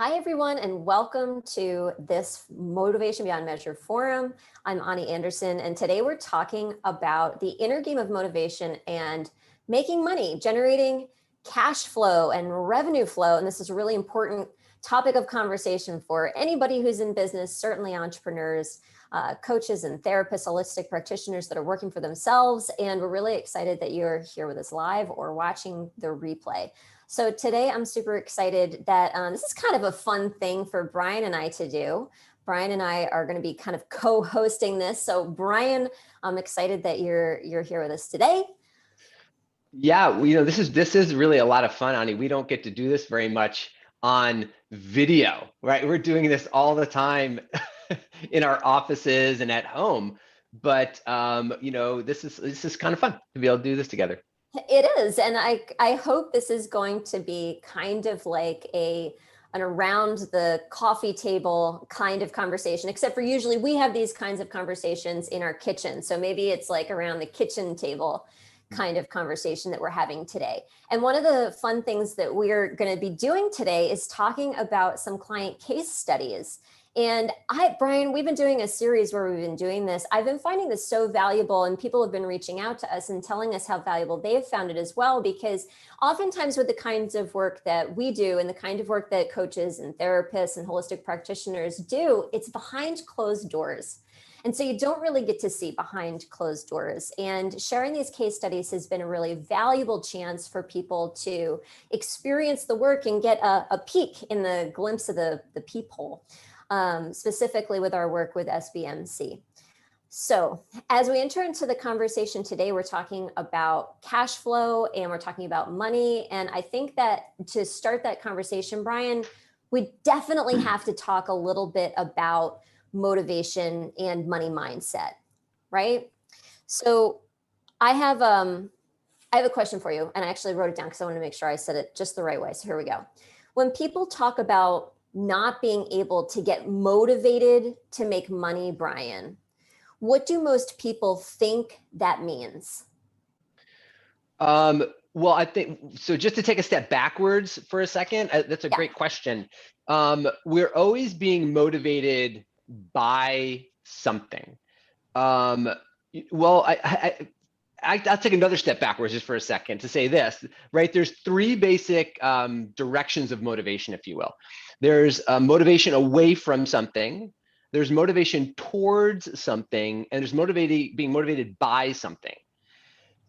Hi, everyone, and welcome to this Motivation Beyond Measure forum. I'm Ani Anderson, and today we're talking about the inner game of motivation and making money, generating cash flow and revenue flow. And this is a really important topic of conversation for anybody who's in business, certainly entrepreneurs, coaches and therapists, holistic practitioners that are working for themselves. And we're really excited that you're here with us live or watching the replay. So today I'm super excited that this is kind of a fun thing for Brian and I to do. Brian and I are going to be kind of co-hosting this. So Brian, I'm excited that you're here with us today. Yeah, this is really a lot of fun, Ani. We don't get to do this very much on video, right? We're doing this all the time in our offices and at home. But this is kind of fun to be able to do this together. It is. And I hope this is going to be kind of like an around the coffee table kind of conversation, except for usually we have these kinds of conversations in our kitchen. So maybe it's like around the kitchen table kind of conversation that we're having today. And one of the fun things that we're going to be doing today is talking about some client case studies. And Brian, we've been doing a series where we've been doing this. I've been finding this so valuable, and people have been reaching out to us and telling us how valuable they've found it as well, because oftentimes with the kinds of work that we do and the kind of work that coaches and therapists and holistic practitioners do, it's behind closed doors. And so you don't really get to see behind closed doors. And sharing these case studies has been a really valuable chance for people to experience the work and get a peek in the glimpse of the peephole. Specifically with our work with SBMC. So as we enter into the conversation today, we're talking about cash flow and we're talking about money. And I think that to start that conversation, Brian, we definitely have to talk a little bit about motivation and money mindset, right? So I have a question for you, and I actually wrote it down because I want to make sure I said it just the right way. So here we go. When people talk about not being able to get motivated to make money, Brian, what do most people think that means? Well, I think so. Just to take a step backwards for a second, that's a great question. We're always being motivated by something. Well, I'll take another step backwards just for a second to say this, right? There's three basic directions of motivation, if you will. There's motivation away from something, there's motivation towards something, and there's being motivated by something.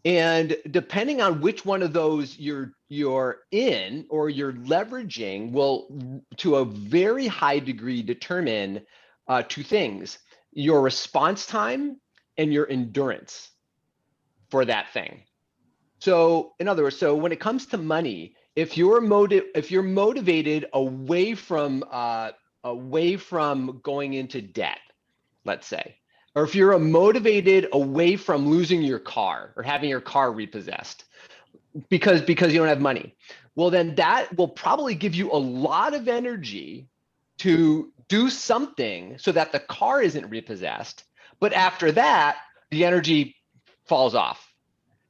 And depending on which one of those you're in or you're leveraging will, to a very high degree, determine two things: your response time and your endurance for that thing. So in other words, when it comes to money, if you're motivated away from going into debt, let's say, or if you're motivated away from losing your car or having your car repossessed because you don't have money, well, then that will probably give you a lot of energy to do something so that the car isn't repossessed. But after that, the energy falls off.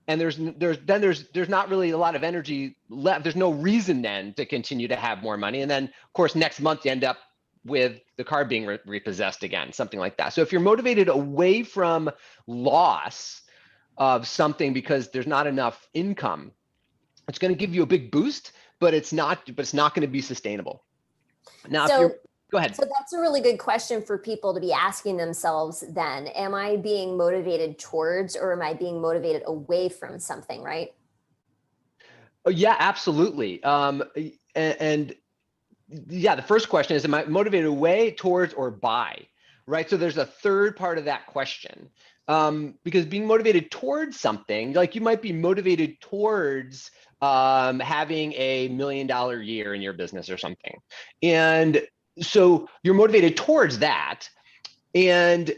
And there's not really a lot of energy left. There's no reason then to continue to have more money. And then, of course, next month you end up with the car being repossessed again, something like that. So if you're motivated away from loss of something because there's not enough income, it's going to give you a big boost, but it's not going to be sustainable. Now, go ahead. So that's a really good question for people to be asking themselves then. Am I being motivated towards, or am I being motivated away from something, right? Oh, yeah, absolutely. And yeah, the first question is, am I motivated away, towards, or by, right? So there's a third part of that question. Because being motivated towards something, like you might be motivated towards having $1 million year in your business or something. And so you're motivated towards that. And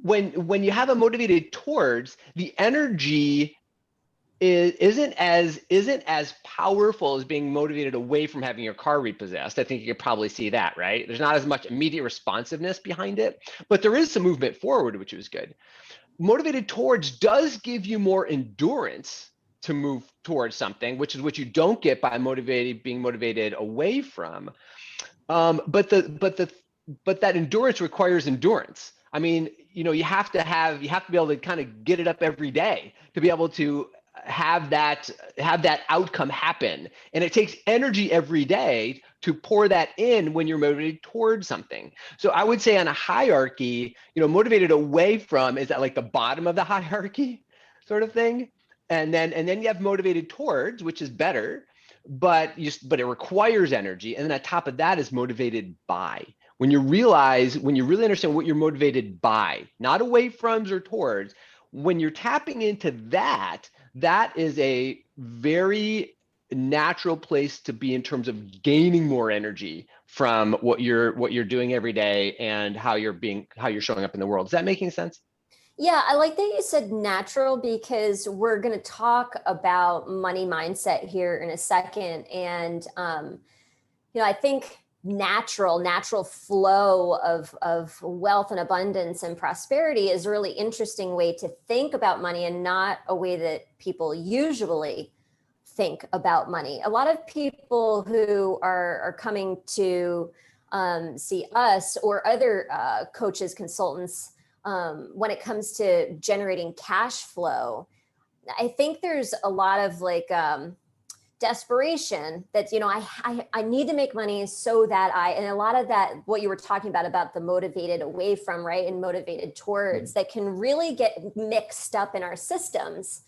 when you have a motivated towards, the energy isn't as powerful as being motivated away from having your car repossessed. I think you could probably see that, right? There's not as much immediate responsiveness behind it, but there is some movement forward, which is good. Motivated towards does give you more endurance to move towards something, which is what you don't get by being motivated away from. But that endurance requires endurance. I mean, you have to be able to kind of get it up every day to be able to have that outcome happen. And it takes energy every day to pour that in when you're motivated towards something. So I would say on a hierarchy, motivated away from is at like the bottom of the hierarchy sort of thing. And then you have motivated towards, which is better, but it requires energy. And then on top of that is motivated by. When you really understand what you're motivated by, not away from or towards, when you're tapping into that, that is a very natural place to be in terms of gaining more energy from what you're doing every day and how you're showing up in the world. Is that making sense? Yeah, I like that you said natural, because we're going to talk about money mindset here in a second. And, I think natural flow of wealth and abundance and prosperity is a really interesting way to think about money, and not a way that people usually think about money. A lot of people who are coming to see us or other coaches, consultants, when it comes to generating cash flow, I think there's a lot of like desperation that, I need to make money so that and a lot of that, what you were talking about the motivated away from, right, and motivated towards, that can really get mixed up in our systems.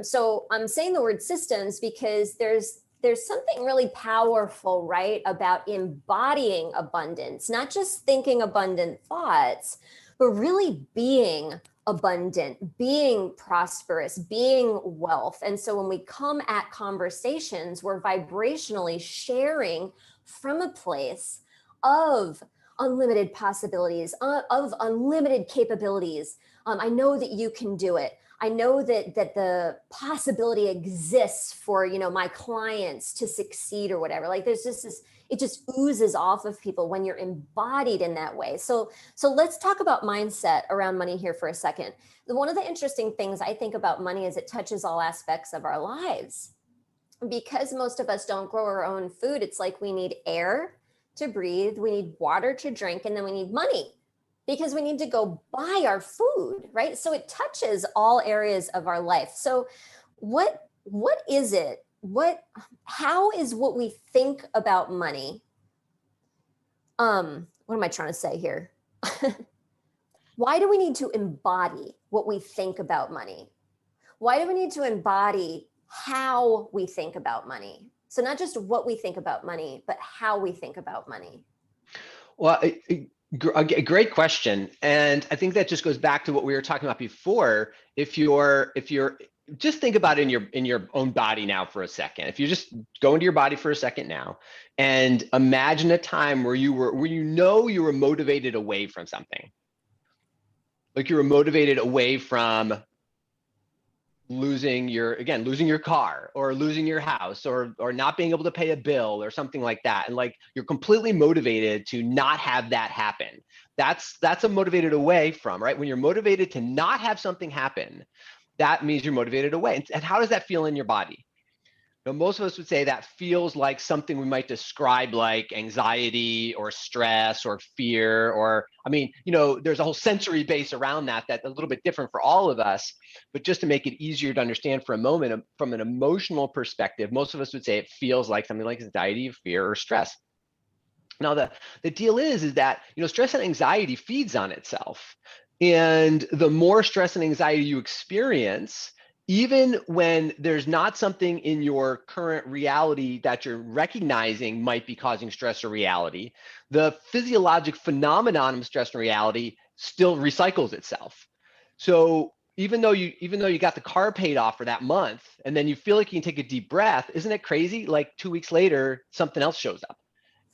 So I'm saying the word systems because there's something really powerful, right, about embodying abundance, not just thinking abundant thoughts, but really being abundant, being prosperous, being wealth. And so when we come at conversations, we're vibrationally sharing from a place of unlimited possibilities, of unlimited capabilities. I know that you can do it. I know that the possibility exists for, my clients to succeed or whatever. Like there's just this, it just oozes off of people when you're embodied in that way. So let's talk about mindset around money here for a second. One of the interesting things I think about money is it touches all aspects of our lives. Because most of us don't grow our own food, it's like we need air to breathe, we need water to drink, and then we need money because we need to go buy our food, right? So it touches all areas of our life. So what is it? How is what we think about money? What am I trying to say here? Why do we need to embody what we think about money? Why do we need to embody how we think about money? So not just what we think about money, but how we think about money. Well, a great question. And I think that just goes back to what we were talking about before. If you're just think about it in your own body now for a second. If you just go into your body for a second now and imagine a time where you were motivated away from something. Like you were motivated away from losing your car or losing your house or not being able to pay a bill or something like that. And like you're completely motivated to not have that happen. That's a motivated away from, right? When you're motivated to not have something happen, that means you're motivated away. And how does that feel in your body? Most of us would say that feels like something we might describe like anxiety or stress or fear, or, there's a whole sensory base around that's a little bit different for all of us. But just to make it easier to understand for a moment, from an emotional perspective, most of us would say it feels like something like anxiety, fear, or stress. Now, the deal is that, stress and anxiety feeds on itself. And the more stress and anxiety you experience, even when there's not something in your current reality that you're recognizing might be causing stress or reality, the physiologic phenomenon of stress and reality still recycles itself. So even though you got the car paid off for that month, and then you feel like you can take a deep breath, isn't it crazy? Like 2 weeks later, something else shows up.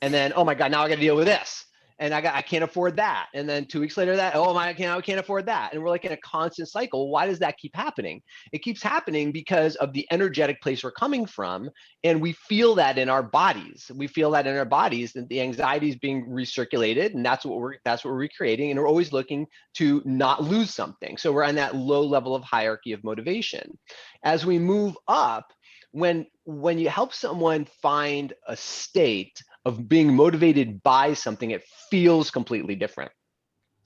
And then, oh my God, now I got to deal with this. And I can't afford that. And then 2 weeks later, I can't afford that. And we're like in a constant cycle. Why does that keep happening? It keeps happening because of the energetic place we're coming from. And we feel that in our bodies. We feel that in our bodies, that the anxiety is being recirculated. And that's what we're recreating. And we're always looking to not lose something. So we're on that low level of hierarchy of motivation. As we move up, when you help someone find a state of being motivated by something, it feels completely different.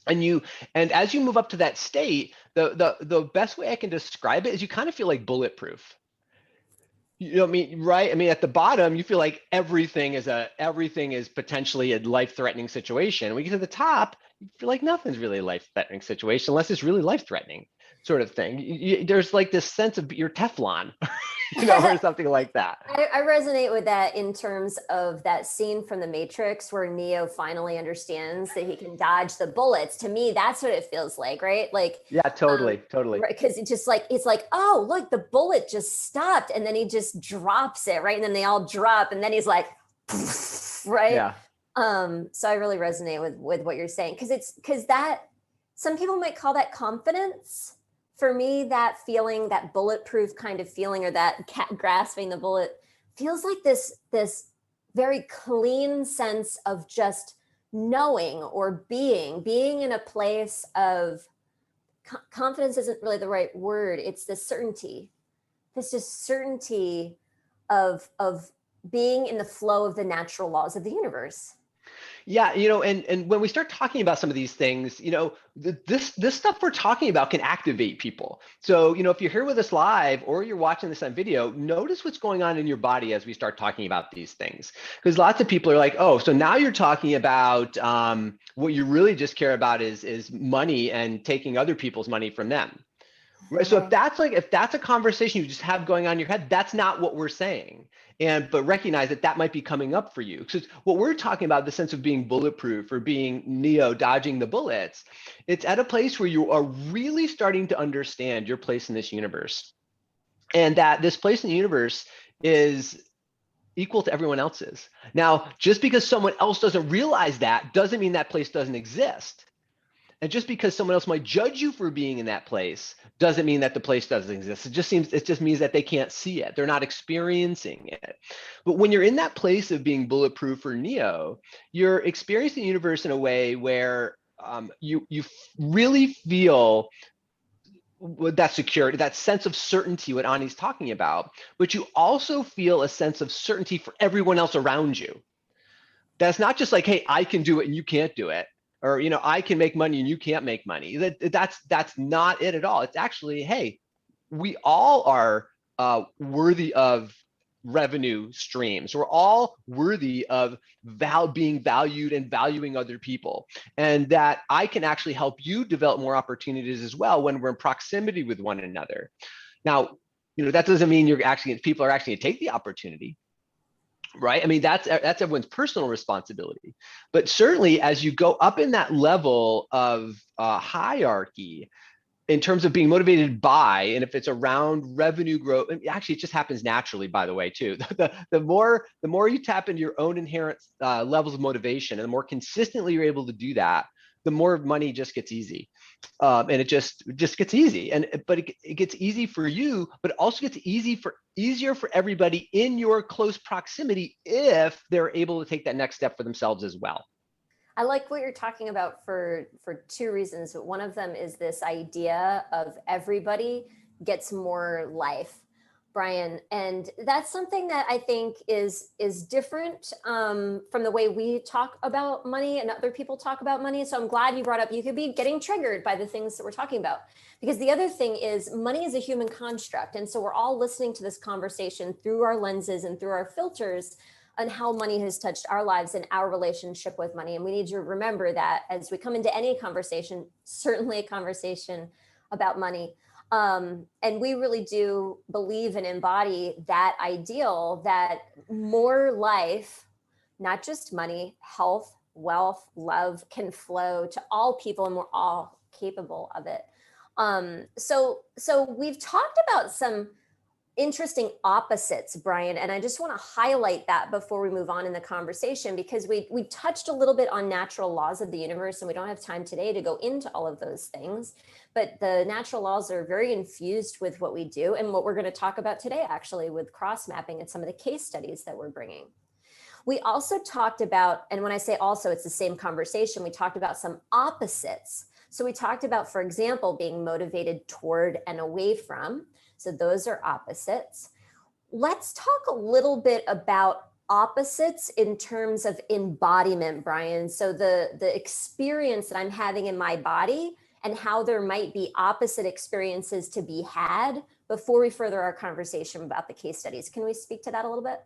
And as you move up to that state, the best way I can describe it is you kind of feel like bulletproof. You know what I mean, right? I mean, at the bottom, you feel like everything is potentially a life-threatening situation. When you get to the top, you feel like nothing's really a life-threatening situation unless it's really life-threatening, sort of thing. There's like this sense of you're Teflon, or something like that. I resonate with that in terms of that scene from The Matrix where Neo finally understands that he can dodge the bullets. To me, that's what it feels like, right? Like, Yeah, totally. because it's like, oh, look, the bullet just stopped, and then he just drops it, right? And then they all drop, and then he's like, right? Yeah. So I really resonate with what you're saying, because that some people might call that confidence. For me, that feeling, that bulletproof kind of feeling, or that grasping the bullet, feels like this very clean sense of just knowing or being in a place of confidence. Isn't really the right word. It's the certainty, this just certainty of being in the flow of the natural laws of the universe. Yeah, and when we start talking about some of these things, this stuff we're talking about can activate people. So, if you're here with us live or you're watching this on video, notice what's going on in your body as we start talking about these things. Because lots of people are like, oh, so now you're talking about what you really just care about is money and taking other people's money from them. Right. So if that's a conversation you just have going on in your head, that's not what we're saying. But recognize that might be coming up for you. Because what we're talking about, the sense of being bulletproof or being Neo, dodging the bullets, it's at a place where you are really starting to understand your place in this universe. And that this place in the universe is equal to everyone else's. Now, just because someone else doesn't realize that doesn't mean that place doesn't exist. And just because someone else might judge you for being in that place doesn't mean that the place doesn't exist. It just means that they can't see it. They're not experiencing it. But when you're in that place of being bulletproof or Neo, you're experiencing the universe in a way where you really feel with that security, that sense of certainty, what Ani's talking about, but you also feel a sense of certainty for everyone else around you. That's not just like, hey, I can do it and you can't do it. Or, I can make money and you can't make money. That's not it at all. It's actually, hey, we all are worthy of revenue streams. We're all worthy of being valued and valuing other people. And that I can actually help you develop more opportunities as well when we're in proximity with one another. Now, that doesn't mean people are actually going to take the opportunity. Right. I mean, that's everyone's personal responsibility. But certainly as you go up in that level of hierarchy, in terms of being motivated by, and if it's around revenue growth, actually, it just happens naturally, by the way, too. The more you tap into your own inherent levels of motivation, and the more consistently you're able to do that, the more money just gets easy. And it just gets easy. But it gets easy for you, but it also gets easier for everybody in your close proximity if they're able to take that next step for themselves as well. I like what you're talking about for two reasons. One of them is this idea of everybody gets more life, Brian. And that's something that I think is different from the way we talk about money and other people talk about money. So I'm glad you brought up, you could be getting triggered by the things that we're talking about. Because the other thing is, money is a human construct. And so we're all listening to this conversation through our lenses and through our filters on how money has touched our lives and our relationship with money. And we need to remember that as we come into any conversation, certainly a conversation about money. And we really do believe and embody that ideal that more life, not just money, health, wealth, love can flow to all people, and we're all capable of it. So we've talked about some interesting opposites, Brian, and I just want to highlight that before we move on in the conversation, because we touched a little bit on natural laws of the universe, and we don't have time today to go into all of those things, but the natural laws are very infused with what we do and what we're going to talk about today, actually, with cross mapping and some of the case studies that we're bringing. We also talked about, and when I say also, it's the same conversation, we talked about some opposites. So we talked about, for example, being motivated toward and away from. So those are opposites. Let's talk a little bit about opposites in terms of embodiment, Brian. So the experience that I'm having in my body and how there might be opposite experiences to be had before we further our conversation about the case studies. Can we speak to that a little bit?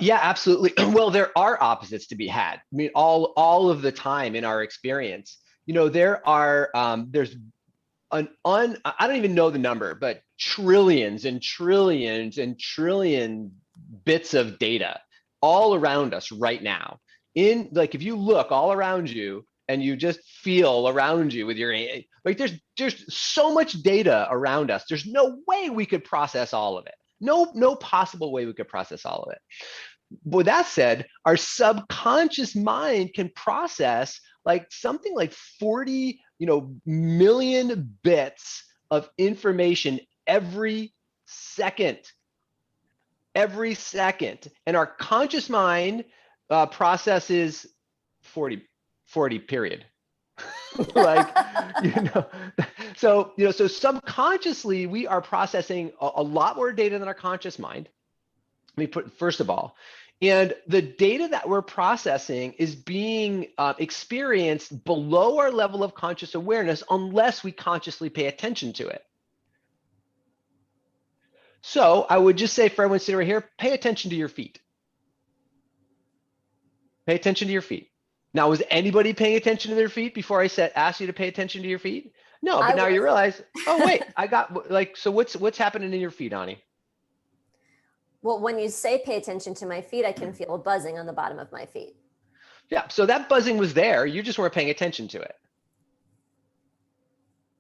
Yeah, absolutely. Well, there are opposites to be had. I mean, all of the time in our experience, there are there's I don't even know the number, but trillions and trillions and trillion bits of data all around us right now. If you look all around you and you just feel around you with your, like there's so much data around us. There's no way we could process all of it. No possible way we could process all of it. But with that said, our subconscious mind can process like something like 40, million bits of information every second. And our conscious mind processes 40 period. like, so subconsciously we are processing a lot more data than our conscious mind. Let me put first of all, and the data that we're processing is being experienced below our level of conscious awareness unless we consciously pay attention to it. So I would just say for everyone sitting right here, pay attention to your feet. Pay attention to your feet. Now, was anybody paying attention to their feet before I asked you to pay attention to your feet? No, but now you realize, oh wait, I got so what's happening in your feet, Ani? Well, when you say pay attention to my feet, I can feel a buzzing on the bottom of my feet. Yeah, so that buzzing was there. You just weren't paying attention to it.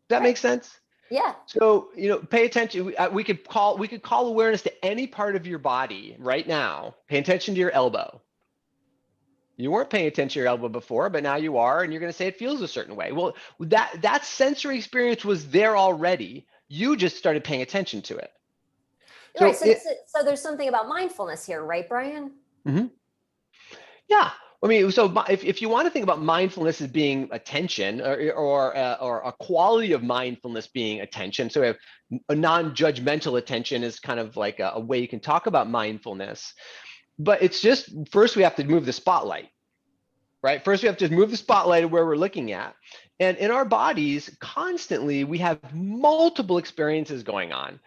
Does that make sense? Yeah. So, pay attention. We could call awareness to any part of your body right now. Pay attention to your elbow. You weren't paying attention to your elbow before, but now you are, and you're going to say it feels a certain way. Well, that sensory experience was there already. You just started paying attention to it. Right. So there's something about mindfulness here, right, Brian? Mm-hmm. Yeah. I mean, so if you want to think about mindfulness as being attention or a quality of mindfulness being attention, so we have a non-judgmental attention is kind of like a way you can talk about mindfulness. But it's just, first we have to move the spotlight, right? First we have to move the spotlight of where we're looking at. And in our bodies, constantly, we have multiple experiences going on.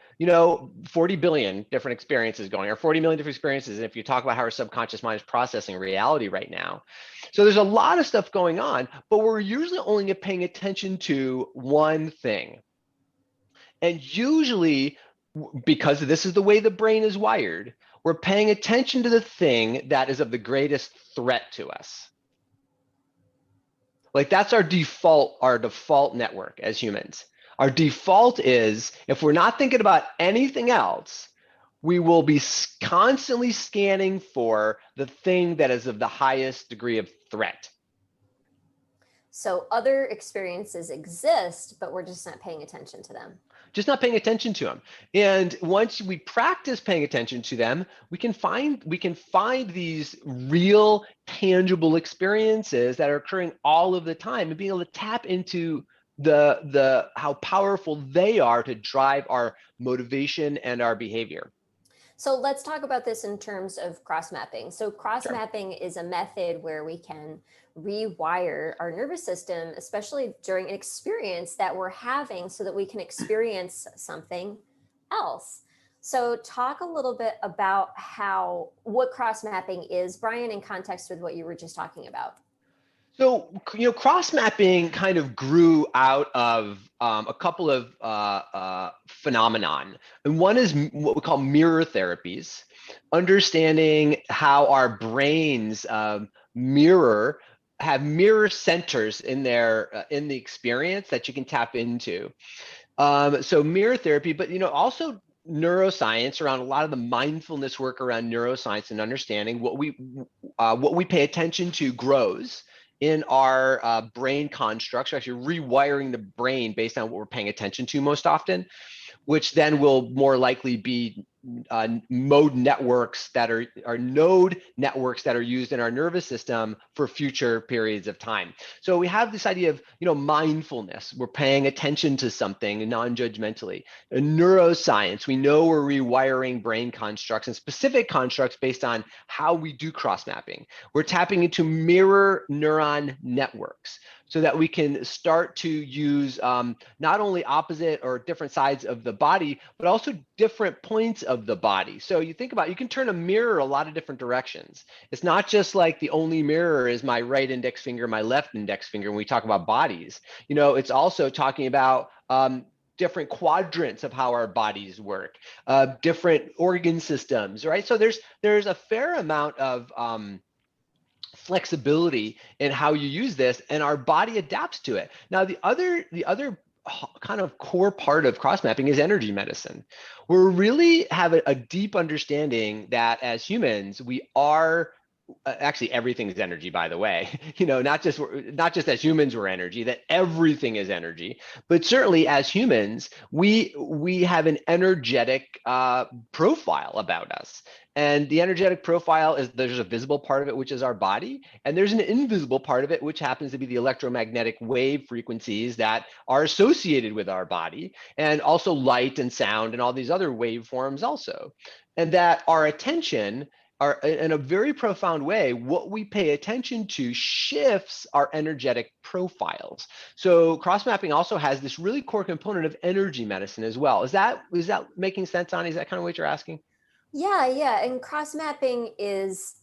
40 billion different experiences going, or 40 million different experiences. And if you talk about how our subconscious mind is processing reality right now. So there's a lot of stuff going on, but we're usually only paying attention to one thing. And usually, because this is the way the brain is wired, we're paying attention to the thing that is of the greatest threat to us. Like that's our default network as humans. Our default is, if we're not thinking about anything else, we will be constantly scanning for the thing that is of the highest degree of threat. So other experiences exist, but we're just not paying attention to them. Just not paying attention to them. And once we practice paying attention to them, we can find these real, tangible experiences that are occurring all of the time, and being able to tap into the how powerful they are to drive our motivation and our behavior. So let's talk about this in terms of cross-mapping. So cross-mapping is a method where we can rewire our nervous system, especially during an experience that we're having, so that we can experience something else. So talk a little bit about what cross-mapping is, Brian, in context with what you were just talking about. So, cross-mapping kind of grew out of a couple of phenomenon. And one is what we call mirror therapies, understanding how our brains have mirror centers in the experience that you can tap into. So mirror therapy, but also neuroscience around a lot of the mindfulness work around neuroscience and understanding what we pay attention to grows in our brain constructs. We're actually rewiring the brain based on what we're paying attention to most often, which then will more likely be node networks that are used in our nervous system for future periods of time. So we have this idea of, mindfulness. We're paying attention to something non-judgmentally. In neuroscience, we know we're rewiring brain constructs and specific constructs based on how we do cross-mapping. We're tapping into mirror neuron networks so that we can start to use not only opposite or different sides of the body, but also different points of the body. So you think about, you can turn a mirror a lot of different directions. It's not just like the only mirror is my right index finger, my left index finger when we talk about bodies. It's also talking about different quadrants of how our bodies work, different organ systems, right? So there's a fair amount of flexibility in how you use this, and our body adapts to it. Now, the other kind of core part of cross mapping is energy medicine. We really have a deep understanding that as humans, we are actually everything is energy, by the way. Not just as humans we're energy, that everything is energy, but certainly as humans we have an energetic profile about us. And the energetic profile is, there's a visible part of it, which is our body, and there's an invisible part of it, which happens to be the electromagnetic wave frequencies that are associated with our body, and also light and sound and all these other waveforms also. And that our attention, in a very profound way, what we pay attention to shifts our energetic profiles. So cross mapping also has this really core component of energy medicine as well. Is that making sense, Ani? Is that kind of what you're asking? Yeah. And cross mapping is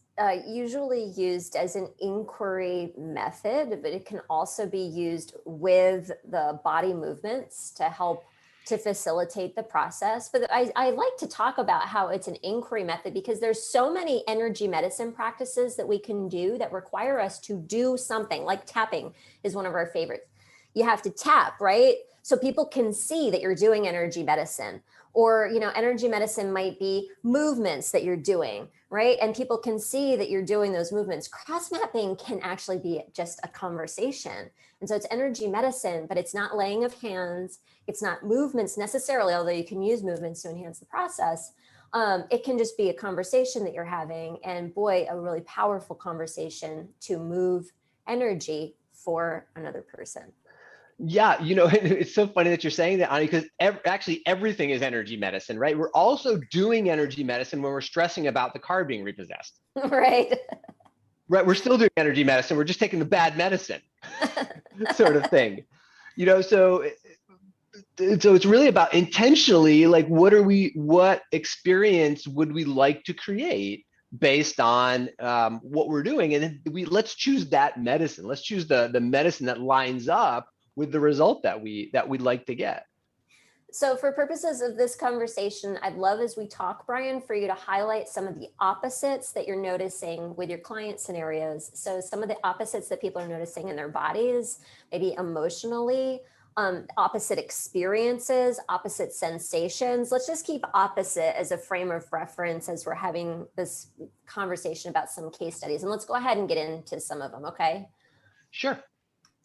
usually used as an inquiry method, but it can also be used with the body movements to help to facilitate the process. But I like to talk about how it's an inquiry method because there's so many energy medicine practices that we can do that require us to do something, like tapping is one of our favorites. You have to tap, right? So people can see that you're doing energy medicine. Or, energy medicine might be movements that you're doing, right? And people can see that you're doing those movements. Cross mapping can actually be just a conversation. And so it's energy medicine, but it's not laying of hands. It's not movements necessarily, although you can use movements to enhance the process. It can just be a conversation that you're having. And boy, a really powerful conversation to move energy for another person. Yeah, it's so funny that you're saying that, Ani, because actually everything is energy medicine, right? We're also doing energy medicine when we're stressing about the car being repossessed. Right. Right, we're still doing energy medicine. We're just taking the bad medicine, sort of thing. So it's really about intentionally, like, what experience would we like to create based on what we're doing, and let's choose that medicine. Let's choose the medicine that lines up with the result that we'd like to get. So for purposes of this conversation, I'd love, as we talk, Brian, for you to highlight some of the opposites that you're noticing with your client scenarios. So some of the opposites that people are noticing in their bodies, maybe emotionally, opposite experiences, opposite sensations. Let's just keep opposite as a frame of reference as we're having this conversation about some case studies. And let's go ahead and get into some of them, okay? Sure.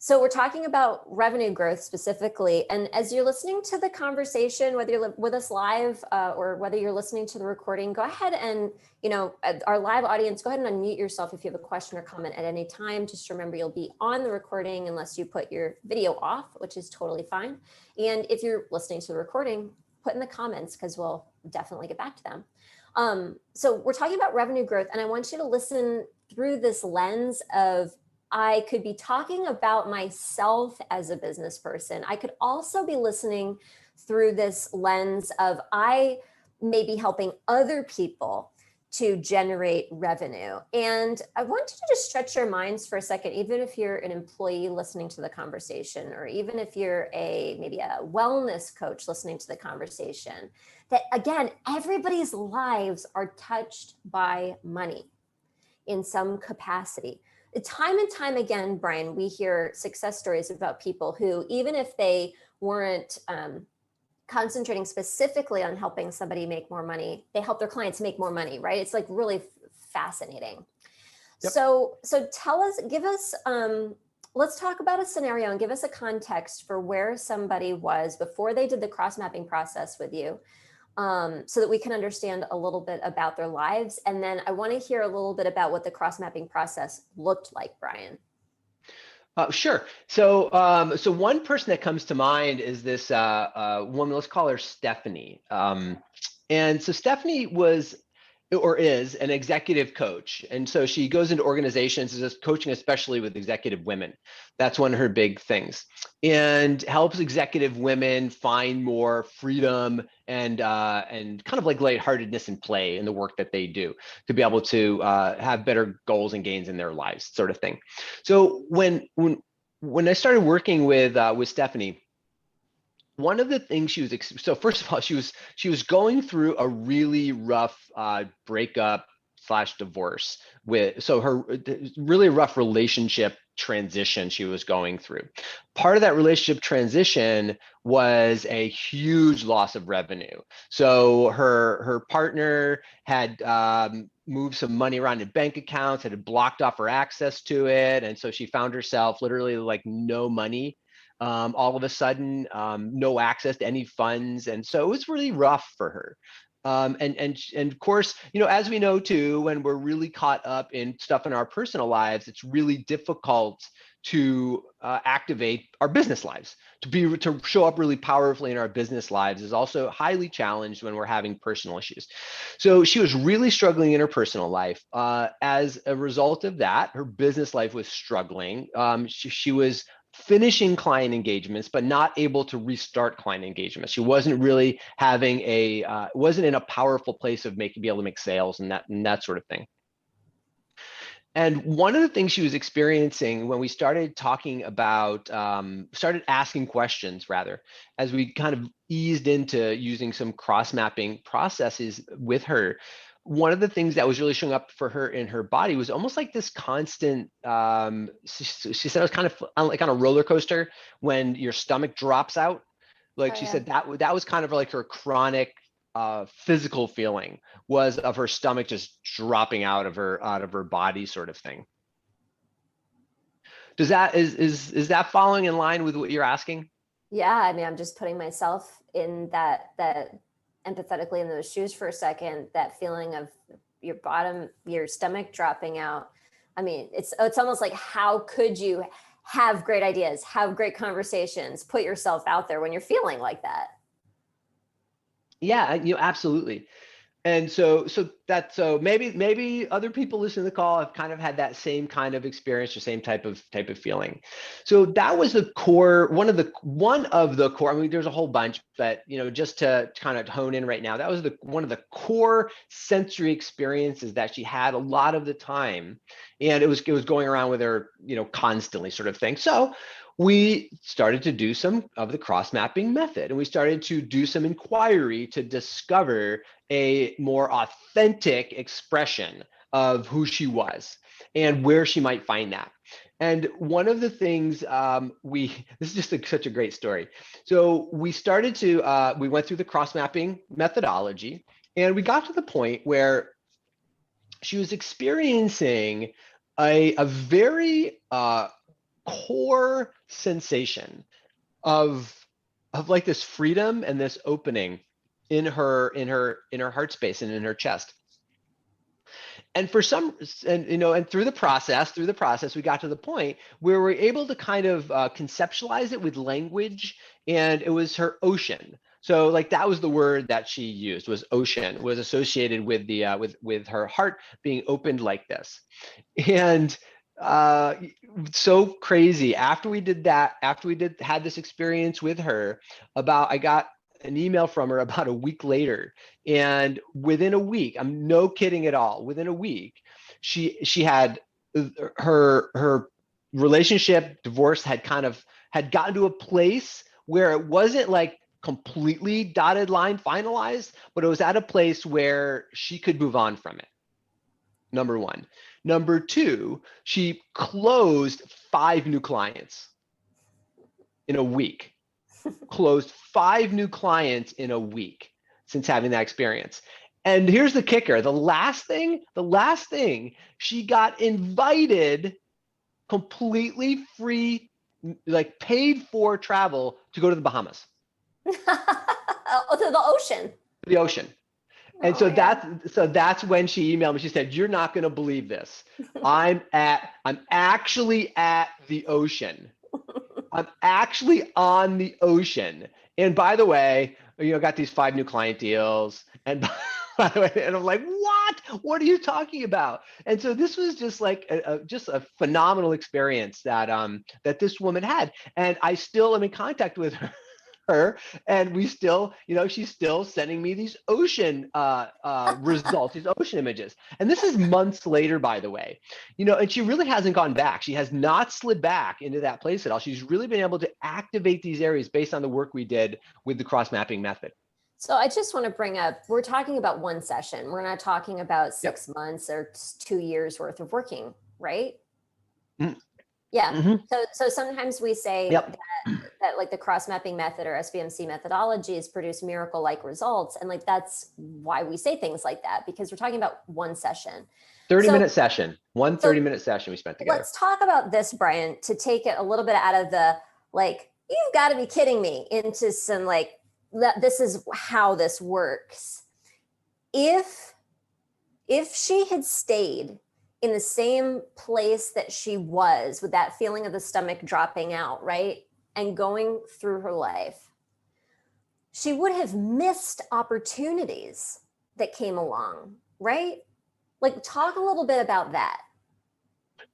So we're talking about revenue growth specifically. And as you're listening to the conversation, whether you're with us live or whether you're listening to the recording, go ahead and, our live audience, go ahead and unmute yourself if you have a question or comment at any time. Just remember, you'll be on the recording unless you put your video off, which is totally fine. And if you're listening to the recording, put in the comments because we'll definitely get back to them. So we're talking about revenue growth, and I want you to listen through this lens of, I could be talking about myself as a business person. I could also be listening through this lens of, I may be helping other people to generate revenue. And I want you to just stretch your minds for a second, even if you're an employee listening to the conversation, or even if you're maybe a wellness coach listening to the conversation, that again, everybody's lives are touched by money in some capacity. Time and time again, Brian, we hear success stories about people who, even if they weren't concentrating specifically on helping somebody make more money, they help their clients make more money, right? It's like really fascinating. Yep. So give us, let's talk about a scenario and give us a context for where somebody was before they did the cross mapping process with you. so that we can understand a little bit about their lives. And then I want to hear a little bit about what the cross-mapping process looked like, Brian. Sure. So one person that comes to mind is this woman. Let's call her Stephanie. And so Stephanie was or is an executive coach, and so she goes into organizations, is just coaching, especially with executive women. That's one of her big things, and helps executive women find more freedom and kind of like lightheartedness and play in the work that they do to be able to have better goals and gains in their lives, sort of thing. So when I started working with Stephanie, one of the things she was so first of all, she was going through a really rough breakup / divorce with her really rough relationship transition she was going through. Part of that relationship transition was a huge loss of revenue. So her partner had moved some money around in bank accounts, had blocked off her access to it, and so she found herself literally like no money all of a sudden, no access to any funds. And so it was really rough for her. And of course, as we know too, when we're really caught up in stuff in our personal lives, it's really difficult to activate our business lives. To show up really powerfully in our business lives is also highly challenged when we're having personal issues. So she was really struggling in her personal life. As a result of that, her business life was struggling. She was finishing client engagements, but not able to restart client engagements. She wasn't really having wasn't in a powerful place of be able to make sales and that sort of thing. And one of the things she was experiencing when we started talking about, started asking questions rather, as we kind of eased into using some cross-mapping processes with her, one of the things that was really showing up for her in her body was almost like this constant, she said it was kind of like on a roller coaster when your stomach drops out. Like she said that was kind of like her chronic physical feeling was of her stomach just dropping out of her body, sort of thing. Is that following in line with what you're asking? Yeah, I mean, I'm just putting myself in that empathetically in those shoes for a second, that feeling of your stomach dropping out. I mean, it's almost like, how could you have great ideas, have great conversations, put yourself out there when you're feeling like that? Yeah, absolutely. And so maybe other people listening to the call have kind of had that same kind of experience or same type of feeling. So that was the core, one of the core. I mean, there's a whole bunch, but just to kind of hone in right now, that was one of the core sensory experiences that she had a lot of the time, and it was going around with her, constantly, sort of thing. So we started to do some of the cross-mapping method, and we started to do some inquiry to discover a more authentic expression of who she was and where she might find that. And one of the things this is just such a great story. So we started to, we went through the cross-mapping methodology, and we got to the point where she was experiencing a very core sensation of like this freedom and this opening in her heart space and in her chest. And through the process, we got to the point where we're able to kind of conceptualize it with language, and it was her ocean. So like that was the word that she used, was ocean, was associated with the with her heart being opened like this. And so crazy. After we had this experience with her, I got an email from her about a week later, and within a week, I'm no kidding at all, within a week, she had her relationship divorce had gotten to a place where it wasn't like completely dotted line finalized, but it was at a place where she could move on from it. Number one. Number two, she closed 5 new clients in a week. Closed 5 new clients in a week since having that experience. And here's the kicker. The last thing, she got invited, completely free, like paid for travel to go to the Bahamas. To the ocean. the ocean. And Oh, so yeah. that's when she emailed me. She said, "You're not going to believe this. I'm actually at the ocean. I'm actually on the ocean. And by the way, got these 5 new client deals. And by the way, and I'm like, what? What are you talking about?" And so this was just like just a phenomenal experience that this woman had. And I still am in contact with her, and we still, she's still sending me these ocean results, these ocean images. And this is months later, by the way, and she really hasn't gone back. She has not slid back into that place at all. She's really been able to activate these areas based on the work we did with the cross mapping method. So I just want to bring up, we're talking about one session. We're not talking about Yep. 6 months or 2 years worth of working, right? Mm. Yeah. Mhm. So sometimes we say Yep. that like the cross mapping method or SBMC methodologies produce miracle like results. And like, that's why we say things like that, because we're talking about one session. 30-minute session, one So 30-minute session we spent together. let's talk about this, Brian, to take it a little bit out of the, like, you've got to be kidding me, into some like, this is how this works. If she had stayed in the same place that she was with that feeling of the stomach dropping out, right, and going through her life, she would have missed opportunities that came along, right? Like, talk a little bit about that.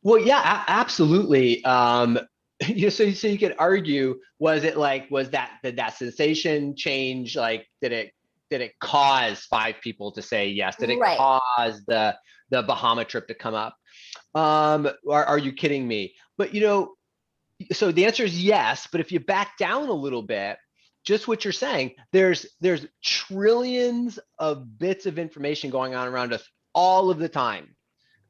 Well, yeah, absolutely. So you could argue, was did that sensation change? Like, did it cause 5 people to say yes? Did it Right. cause the Bahama trip to come up? Are you kidding me? But so the answer is yes. But if you back down a little bit, just what you're saying, there's trillions of bits of information going on around us all of the time.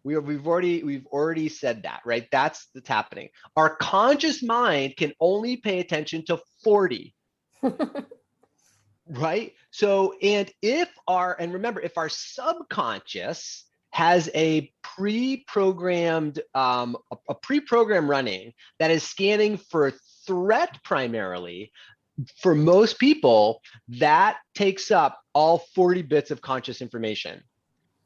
We've already said that, right? That's happening. Our conscious mind can only pay attention to 40, right? So, and remember, if our subconscious has a pre-programmed running that is scanning for threat primarily, for most people, that takes up all 40 bits of conscious information.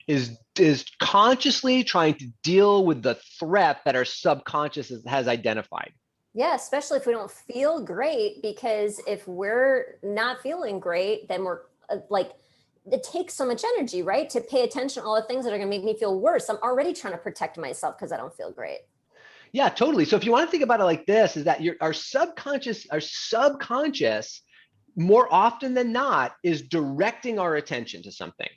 Is consciously trying to deal with the threat that our subconscious has identified. Yeah, especially if we don't feel great, because if we're not feeling great, then we're like, it takes so much energy, right? To pay attention to all the things that are going to make me feel worse. I'm already trying to protect myself because I don't feel great. Yeah, totally. So if you want to think about it like this, is that our subconscious more often than not is directing our attention to something.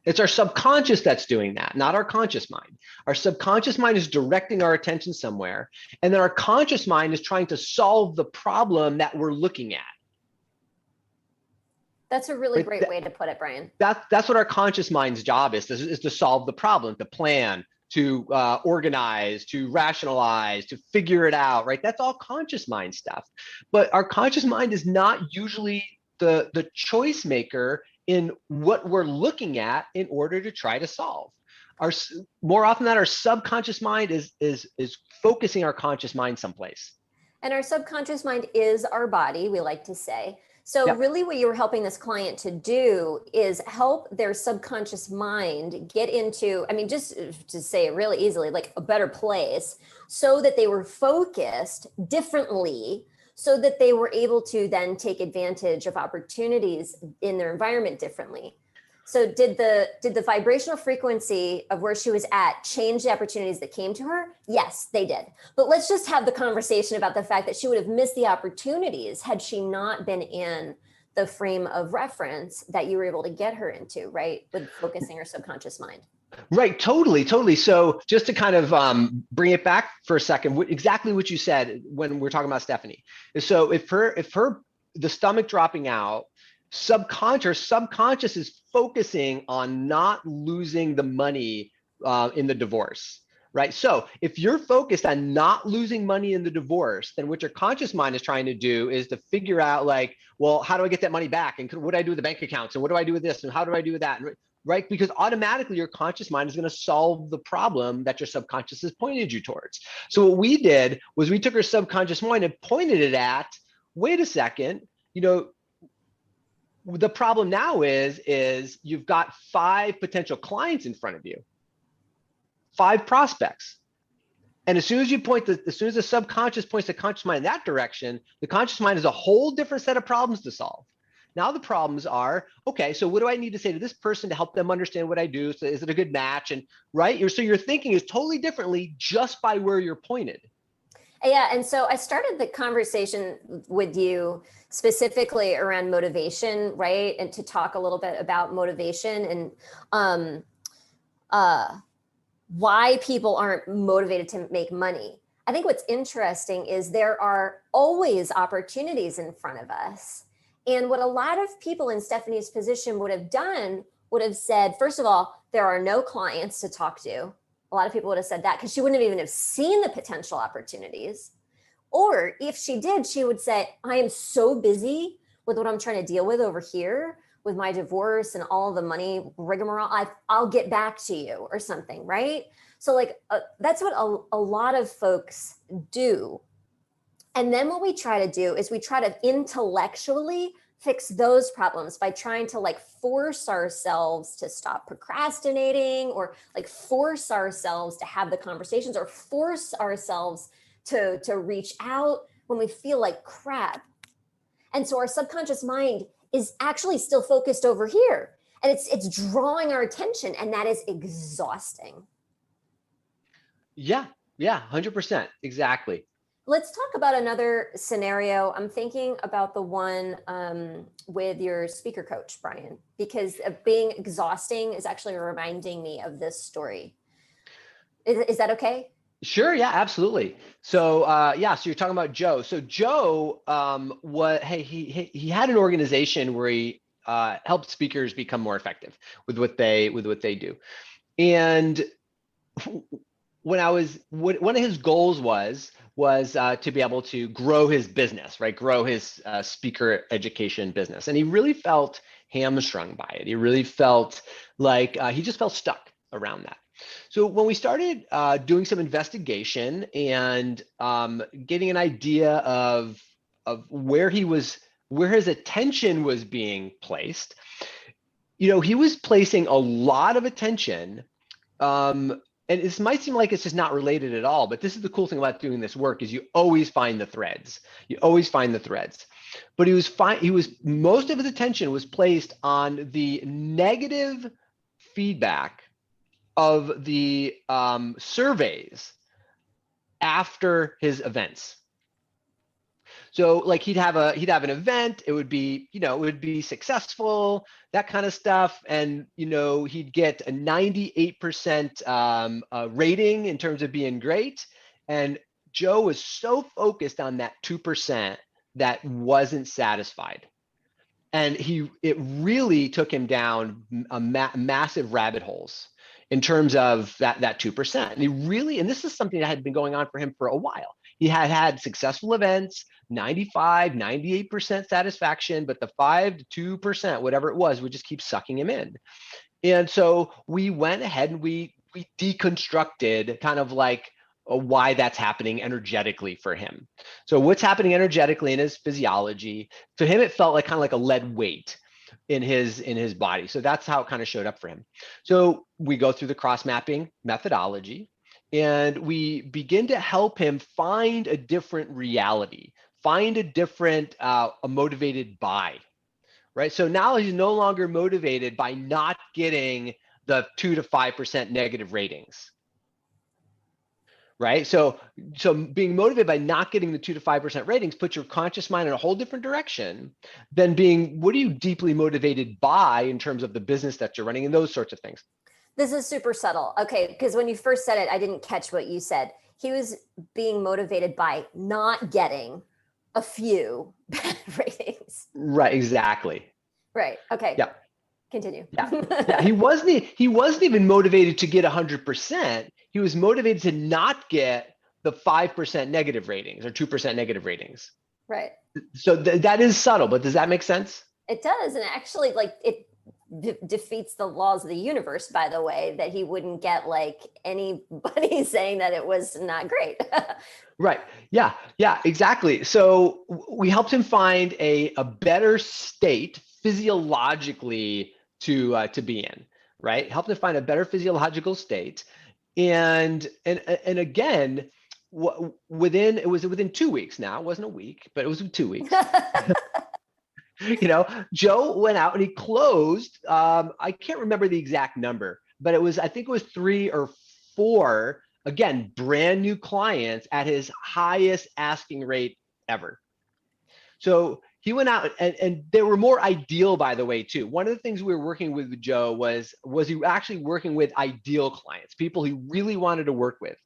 It's our subconscious that's doing that, not our conscious mind. Our subconscious mind is directing our attention somewhere, and then our conscious mind is trying to solve the problem that we're looking at. That's a really great way to put it, Brian. That's what our conscious mind's job is to solve the problem, to plan, to organize, to rationalize, to figure it out, right? That's all conscious mind stuff. But our conscious mind is not usually the choice maker in what we're looking at in order to try to solve. More often than not, our subconscious mind is focusing our conscious mind someplace. And our subconscious mind is our body, we like to say. So really what you were helping this client to do is help their subconscious mind get into, I mean, just to say it really easily, like a better place, so that they were focused differently, so that they were able to then take advantage of opportunities in their environment differently. So did the vibrational frequency of where she was at change the opportunities that came to her? Yes, they did. But let's just have the conversation about the fact that she would have missed the opportunities had she not been in the frame of reference that you were able to get her into, right? With focusing her subconscious mind. Right, totally. So just to kind of bring it back for a second, exactly what you said when we're talking about Stephanie. So if the stomach dropping out, subconscious is focusing on not losing the money in the divorce, right? So if you're focused on not losing money in the divorce, then what your conscious mind is trying to do is to figure out, like, well, how do I get that money back? And what do I do with the bank accounts? And what do I do with this? And how do I do with that? Right? Because automatically your conscious mind is going to solve the problem that your subconscious has pointed you towards. So what we did was we took our subconscious mind and pointed it at, wait a second, the problem now is you've got 5 potential clients in front of you, 5 prospects. And as soon as the subconscious points the conscious mind in that direction, the conscious mind has a whole different set of problems to solve. Now the problems are, okay, so what do I need to say to this person to help them understand what I do? So is it a good match? And right, so your thinking is totally differently just by where you're pointed. Yeah, and so I started the conversation with you specifically around motivation, right? And to talk a little bit about motivation and why people aren't motivated to make money. I think what's interesting is there are always opportunities in front of us. And what a lot of people in Stephanie's position would have done would have said, first of all, there are no clients to talk to. A lot of people would have said that because she wouldn't have even have seen the potential opportunities. Or if she did, she would say, I am so busy with what I'm trying to deal with over here with my divorce and all the money rigmarole, I'll get back to you or something, right? So like, that's what a lot of folks do. And then what we try to do is we try to intellectually fix those problems by trying to like force ourselves to stop procrastinating or like force ourselves to have the conversations or force ourselves to reach out when we feel like crap. And so our subconscious mind is actually still focused over here and it's drawing our attention, and that is exhausting. Yeah, 100%, exactly. Let's talk about another scenario. I'm thinking about the one with your speaker coach, Brian, because being exhausting is actually reminding me of this story. Is that okay? Sure. Yeah, absolutely. So, so you're talking about Joe. So Joe, he had an organization where he helped speakers become more effective with what they do. And one of his goals was to be able to grow his business, right? Grow his speaker education business. And he really felt hamstrung by it. He really felt like he just felt stuck around that. So when we started doing some investigation and getting an idea of where his attention was being placed, he was placing a lot of attention. And this might seem like it's just not related at all, but this is the cool thing about doing this work is you always find the threads. You always find the threads. But most of his attention was placed on the negative feedback of the surveys after his events. So like he'd have an event, it would be successful, that kind of stuff. And, he'd get a 98% rating in terms of being great. And Joe was so focused on that 2% that wasn't satisfied. And it really took him down massive rabbit holes in terms of that 2%. And this is something that had been going on for him for a while. He had successful events, 95, 98% satisfaction, but the 5 to 2%, whatever it was, would just keep sucking him in. And so we went ahead and we deconstructed kind of like why that's happening energetically for him. So what's happening energetically in his physiology, to him, it felt like kind of like a lead weight in his body. So that's how it kind of showed up for him. So we go through the cross mapping methodology and we begin to help him find a different reality, find a different a motivated buy, right? So now he's no longer motivated by not getting the 2 to 5% negative ratings. Right. So being motivated by not getting the 2 to 5% ratings puts your conscious mind in a whole different direction than what are you deeply motivated by in terms of the business that you're running and those sorts of things. This is super subtle. Okay. Because when you first said it, I didn't catch what you said. He was being motivated by not getting a few bad ratings. Right. Exactly. Right. Okay. Yeah. Continue. Yeah. He wasn't even motivated to get 100%. He was motivated to not get the 5% negative ratings or 2% negative ratings. Right. So that is subtle, but does that make sense? It does. And actually, like, it defeats the laws of the universe, by the way, that he wouldn't get like anybody saying that it was not great. Right. Yeah, exactly. So we helped him find a better state physiologically to be in, right? Help them find a better physiological state. And again, it was within 2 weeks now. It wasn't a week, but it was 2 weeks. Joe went out and he closed. I can't remember the exact number, but I think it was 3 or 4, again, brand new clients at his highest asking rate ever. So he went out and they were more ideal, by the way, too. One of the things we were working with Joe was he actually working with ideal clients, people he really wanted to work with.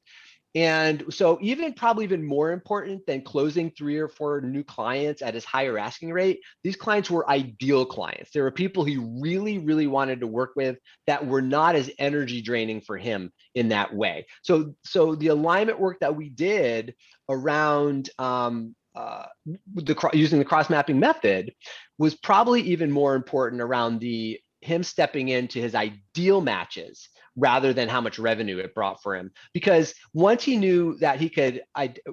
And so probably even more important than closing 3 or 4 new clients at his higher asking rate, these clients were ideal clients. There were people he really, really wanted to work with that were not as energy draining for him in that way. So the alignment work that we did around using the cross mapping method was probably even more important around him stepping into his ideal matches rather than how much revenue it brought for him. Because once he knew that he could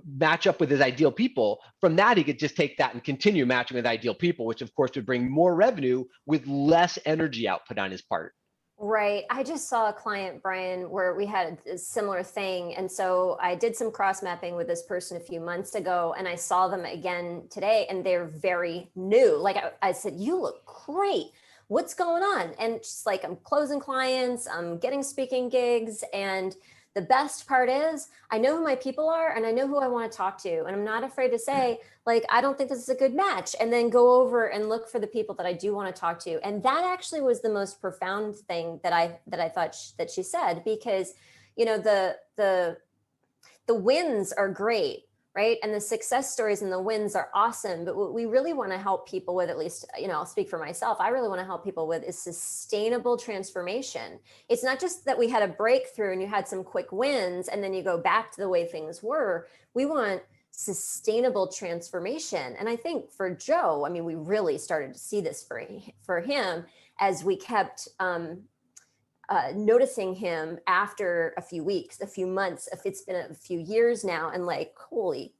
match up with his ideal people, from that he could just take that and continue matching with ideal people, which of course would bring more revenue with less energy output on his part. Right. I just saw a client, Brian, where we had a similar thing. And so I did some cross mapping with this person a few months ago, and I saw them again today, and they're very new. Like I said, you look great. What's going on? And she's like, I'm closing clients, I'm getting speaking gigs. And the best part is I know who my people are and I know who I want to talk to. And I'm not afraid to say, like, I don't think this is a good match, and then go over and look for the people that I do want to talk to. And that actually was the most profound thing that I thought that she said, because, the wins are great, right? And the success stories and the wins are awesome. But what we really want to help people with, at least, I'll speak for myself, I really want to help people with is sustainable transformation. It's not just that we had a breakthrough and you had some quick wins and then you go back to the way things were. We want sustainable transformation. And I think for Joe, we really started to see this for him as we kept noticing him after a few weeks, a few months, if it's been a few years now, and like, holy,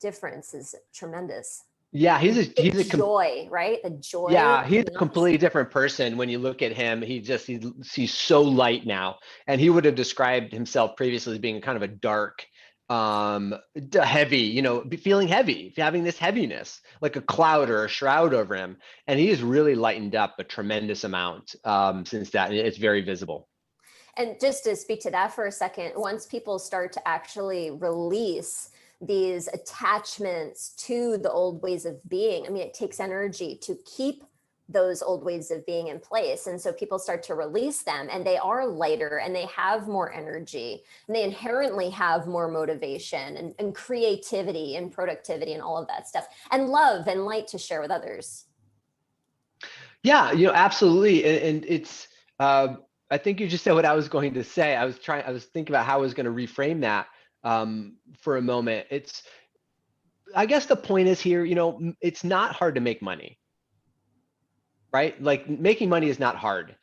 difference is tremendous. Yeah, he's a joy, right? The joy. Yeah, he's a completely different person when you look at him. He's so light now, and he would have described himself previously as being kind of a dark, heavy, feeling heavy, having this heaviness, like a cloud or a shroud over him. And he has really lightened up a tremendous amount since that. And it's very visible. And just to speak to that for a second, once people start to actually release these attachments to the old ways of being, it takes energy to keep those old ways of being in place. And so people start to release them, and they are lighter and they have more energy, and they inherently have more motivation and creativity and productivity and all of that stuff, and love and light to share with others. Yeah, absolutely. And it's, I think you just said what I was going to say. I was thinking about how I was going to reframe that for a moment. I guess the point is here, it's not hard to make money. Right? Like, making money is not hard.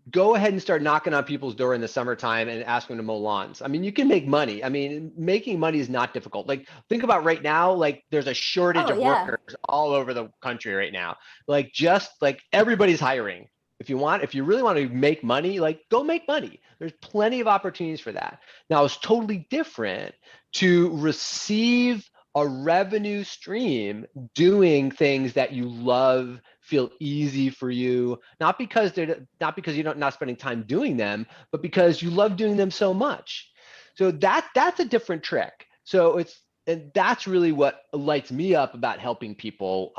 Go ahead and start knocking on people's door in the summertime and ask them to mow lawns. You can make money. Making money is not difficult. Like, think about right now, like there's a shortage of workers all over the country right now. Like, just like everybody's hiring. If you really want to make money, like, go make money. There's plenty of opportunities for that. Now, it's totally different to receive a revenue stream doing things that you love, feel easy for you, not because you're not spending time doing them, but because you love doing them so much. So that's a different trick. And that's really what lights me up about helping people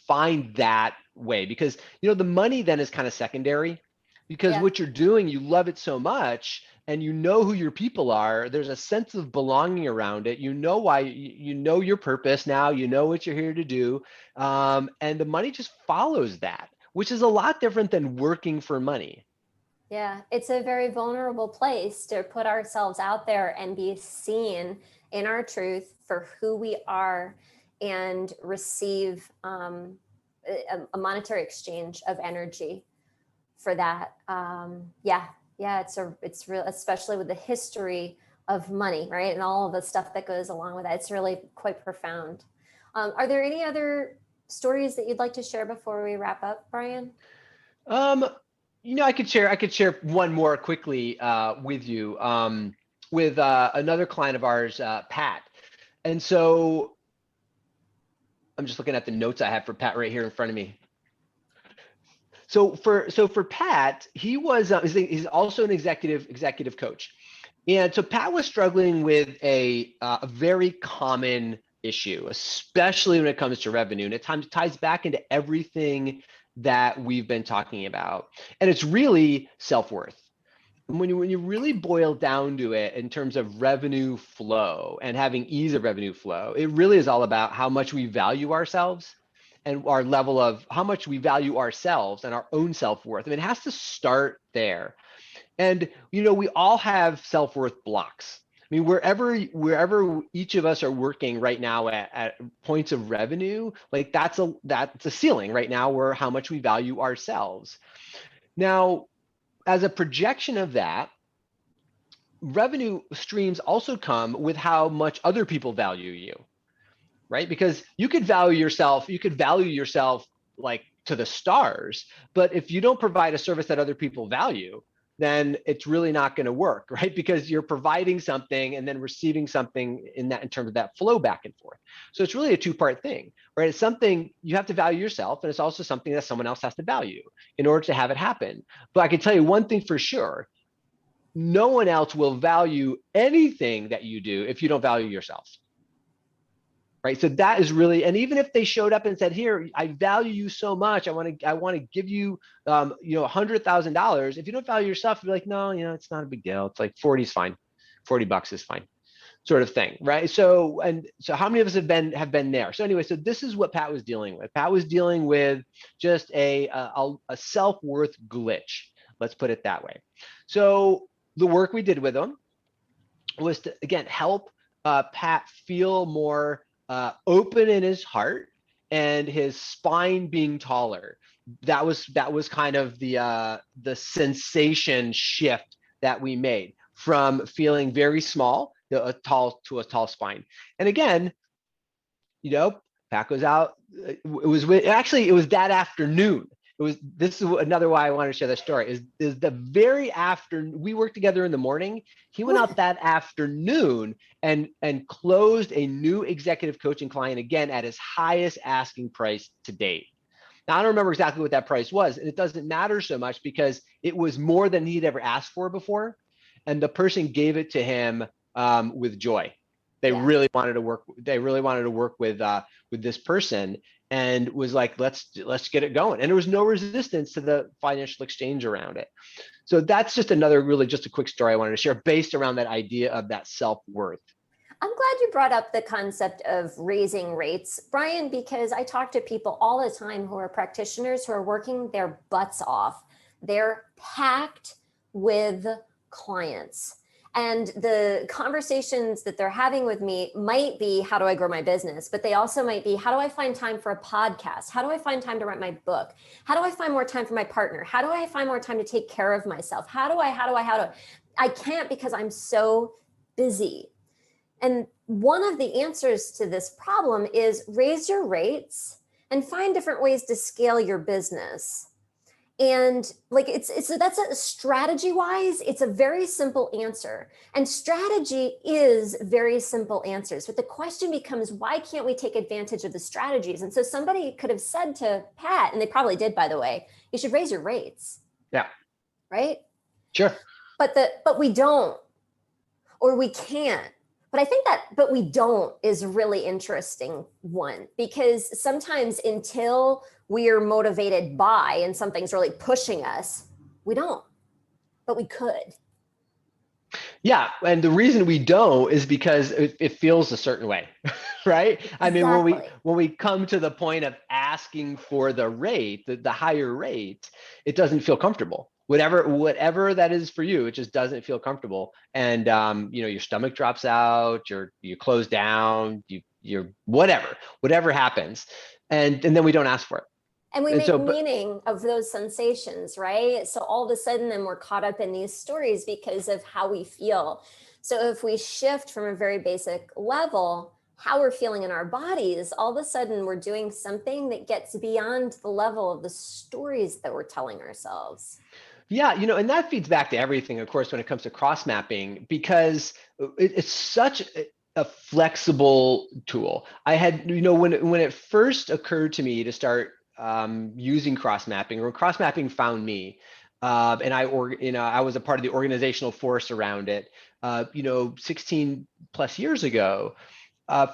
find that way, because the money then is kind of secondary, because what you're doing, you love it so much, and who your people are. There's a sense of belonging around it. Why, your purpose now, what you're here to do. And the money just follows that, which is a lot different than working for money. Yeah, it's a very vulnerable place to put ourselves out there and be seen in our truth for who we are, and receive a monetary exchange of energy for that. It's real, especially with the history of money, right? And all of the stuff that goes along with that. It's really quite profound. Are there any other stories that you'd like to share before we wrap up, Brian? I could share one more quickly with you, with another client of ours, Pat. And so I'm just looking at the notes I have for Pat right here in front of me. So for Pat, he's also an executive coach. And so Pat was struggling with a very common issue, especially when it comes to revenue. And it ties back into everything that we've been talking about. And it's really self-worth. When you really boil down to it in terms of revenue flow and having ease of revenue flow, it really is all about how much we value ourselves and our level of how much we value ourselves and our own self-worth. I mean, it has to start there. And, we all have self-worth blocks. I mean, wherever each of us are working right now at points of revenue, like that's a ceiling right now where how much we value ourselves. Now, as a projection of that, revenue streams also come with how much other people value you, right? Because you could value yourself like to the stars, but if you don't provide a service that other people value, then it's really not going to work, right? Because you're providing something and then receiving something in terms of that flow back and forth. So it's really a two-part thing, right? It's something you have to value yourself, and it's also something that someone else has to value in order to have it happen. But I can tell you one thing for sure, no one else will value anything that you do if you don't value yourself. Right. So that is really, and even if they showed up and said, here, I value you so much, I want to give you, $100,000. If you don't value yourself, you're like, no, it's not a big deal. It's like 40 is fine. $40 is fine, sort of thing. Right. So how many of us have been there? So anyway, so this is what Pat was dealing with. Pat was dealing with just a self-worth glitch. Let's put it that way. So the work we did with him was to, again, help Pat feel more open in his heart and his spine being taller. That was kind of the sensation shift that we made from feeling very small to a tall spine. And again, Pat goes out. It was that afternoon. This is another why I wanted to share that story is the very after we worked together in the morning, he went out that afternoon and closed a new executive coaching client again at his highest asking price to date. Now, I don't remember exactly what that price was, and it doesn't matter so much because it was more than he'd ever asked for before. And the person gave it to him with joy. They really wanted to work with this person, and was like, let's get it going. And there was no resistance to the financial exchange around it. So that's just just a quick story I wanted to share based around that idea of that self-worth. I'm glad you brought up the concept of raising rates, Brian, because I talk to people all the time who are practitioners who are working their butts off. They're packed with clients. And the conversations that they're having with me might be, how do I grow my business? But they also might be, how do I find time for a podcast? How do I find time to write my book? How do I find more time for my partner? How do I find more time to take care of myself? How do I can't because I'm so busy. And one of the answers to this problem is raise your rates and find different ways to scale your business. And that's a strategy wise, it's a very simple answer. And strategy is very simple answers. But the question becomes, why can't we take advantage of the strategies? And so somebody could have said to Pat, and they probably did, by the way, you should raise your rates. Yeah. Right? Sure. But we don't, or we can't. But I think but we don't is a really interesting one, because sometimes until we are motivated by and something's really pushing us, we don't, but we could. Yeah. And the reason we don't is because it feels a certain way, right? Exactly. I mean, when we come to the point of asking for the rate, the higher rate, it doesn't feel comfortable. Whatever that is for you, it just doesn't feel comfortable. And, your stomach drops out, you close down, you're whatever happens. And then we don't ask for it. And we make meaning of those sensations, right? So all of a sudden, then we're caught up in these stories because of how we feel. So if we shift from a very basic level, how we're feeling in our bodies, all of a sudden we're doing something that gets beyond the level of the stories that we're telling ourselves. Yeah, and that feeds back to everything, of course, when it comes to cross mapping, because it's such a flexible tool. I had, when it first occurred to me to start using cross mapping, or cross mapping found me, and I was a part of the organizational force around it, 16 plus years ago.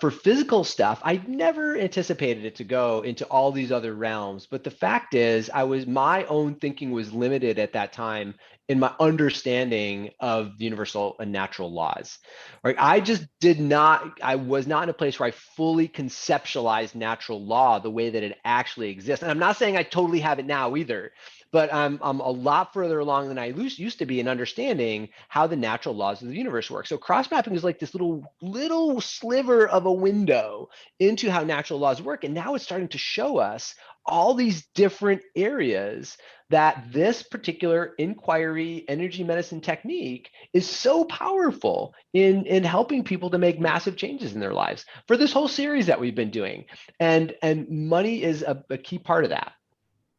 For physical stuff, I never anticipated it to go into all these other realms. But the fact is, my own thinking was limited at that time in my understanding of the universal and natural laws. Right? I was not in a place where I fully conceptualized natural law the way that it actually exists. And I'm not saying I totally have it now either, but I'm a lot further along than I used to be in understanding how the natural laws of the universe work. So cross mapping is like this little sliver of a window into how natural laws work, and now it's starting to show us all these different areas that this particular inquiry energy medicine technique is so powerful in helping people to make massive changes in their lives for this whole series that we've been doing, and money is a key part of that.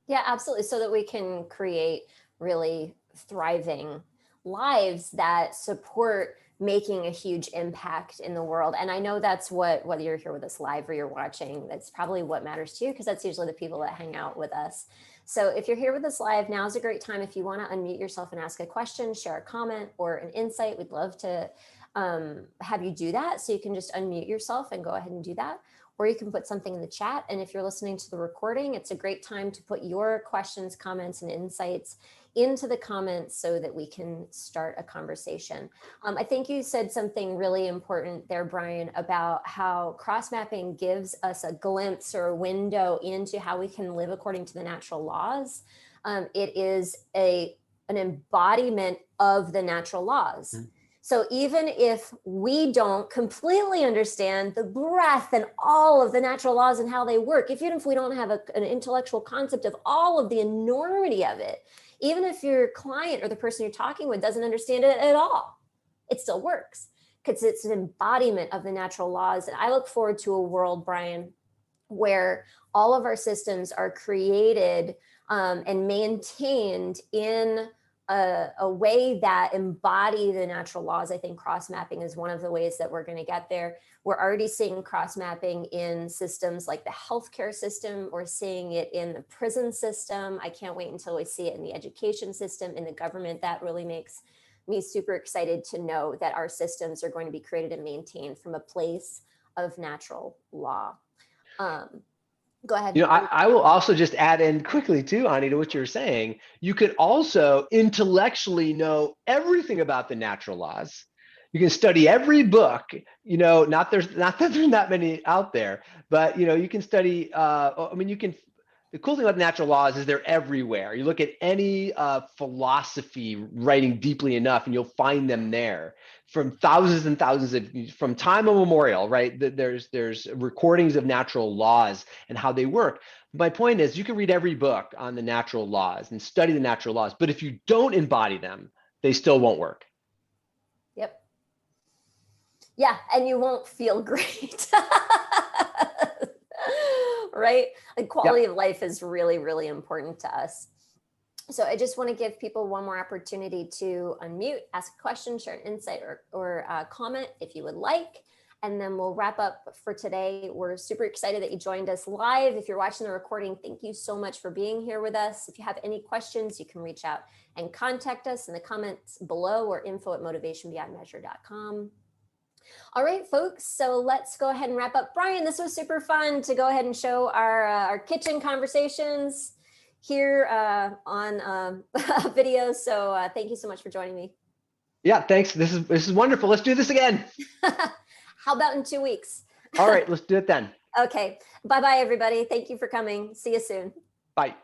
Yeah, absolutely. So that we can create really thriving lives that support making a huge impact in the world. And I know that's whether you're here with us live or you're watching, that's probably what matters to you, because that's usually the people that hang out with us. So if you're here with us live, now's a great time. If you want to unmute yourself and ask a question, share a comment or an insight, we'd love to have you do that. So you can just unmute yourself and go ahead and do that. Or you can put something in the chat. And if you're listening to the recording, it's a great time to put your questions, comments, and insights into the comments so that we can start a conversation. I think you said something really important there, Brian, about how cross-mapping gives us a glimpse or a window into how we can live according to the natural laws. It is an embodiment of the natural laws. Mm-hmm. So even if we don't completely understand the breadth and all of the natural laws and how they work, even if we don't have an intellectual concept of all of the enormity of it, even if your client or the person you're talking with doesn't understand it at all, it still works because it's an embodiment of the natural laws. And I look forward to a world, Brian, where all of our systems are created and maintained in a way that embody the natural laws. I think cross-mapping is one of the ways that we're going to get there. We're already seeing cross-mapping in systems like the healthcare system. We're seeing it in the prison system. I can't wait until we see it in the education system, in the government. That really makes me super excited to know that our systems are going to be created and maintained from a place of natural law. Go ahead. I will also just add in quickly too, Ani, to what you're saying. You could also intellectually know everything about the natural laws. You can study every book, not that there's not many out there, but you can study, the cool thing about natural laws is they're everywhere. You look at any philosophy writing deeply enough and you'll find them there from thousands and thousands from time immemorial, right? There's recordings of natural laws and how they work. My point is you can read every book on the natural laws and study the natural laws, but if you don't embody them, they still won't work. Yep. Yeah, and you won't feel great. Right? Like quality of life is really, really important to us. So I just want to give people one more opportunity to unmute, ask a question, share an insight or comment if you would like. And then we'll wrap up for today. We're super excited that you joined us live. If you're watching the recording, thank you so much for being here with us. If you have any questions, you can reach out and contact us in the comments below or info@motivationbeyondmeasure.com. All right, folks, so let's go ahead and wrap up. Brian, this was super fun to go ahead and show our kitchen conversations here on video. So thank you so much for joining me. Yeah, thanks. This is wonderful. Let's do this again. How about in 2 weeks? All right, let's do it then. Okay. Bye-bye, everybody. Thank you for coming. See you soon. Bye.